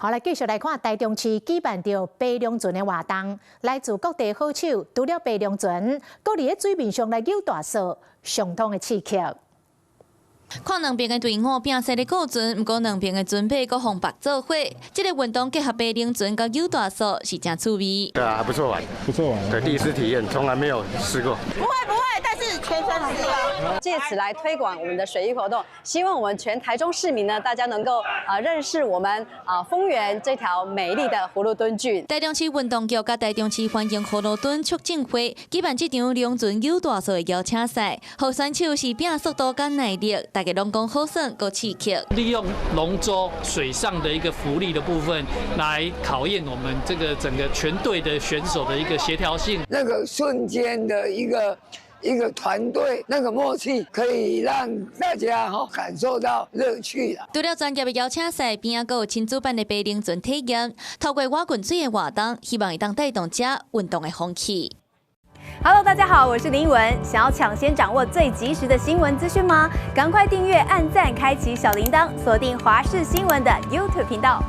好，來繼續來看台中市舉辦着白龍船的活動，來自各地好手除了白龍船，各地喺水面上來游大掃，相當的刺激。看兩邊的隊伍拼勢的過船，不過兩邊的船配各紅白做伙，這個運動結合白龍船跟游大掃是真趣味。對啊，還不錯玩，不錯玩。對，第一次體驗，從來沒有試過。不會，但是全身是哦。借此來推廣我們的水域活動，希望我們全台中市民呢，大家能夠認識我們豐原這條美麗的葫蘆墩圳。台中市運動局甲台中市歡迎葫蘆墩促進會舉辦這場龍船游大掃的邀請賽，候選手是拼速度跟耐力。大家攏講好耍，夠刺激。利用龍舟水上的一個浮力的部分，來考驗我們這個整個全隊的選手的一個協調性。那個瞬間的一個團隊那個默契，可以讓大家感受到樂趣啦。除了專業的邀請賽，邊啊，還有親子版的白龍船體驗，透過划滾水的活動，希望會當帶動者運動的風氣。Hello， 大家好，我是林依文。想要搶先掌握最及時的新聞資訊嗎？趕快訂閱、按讚、開啟小鈴鐺，鎖定華視新聞的 YouTube 頻道。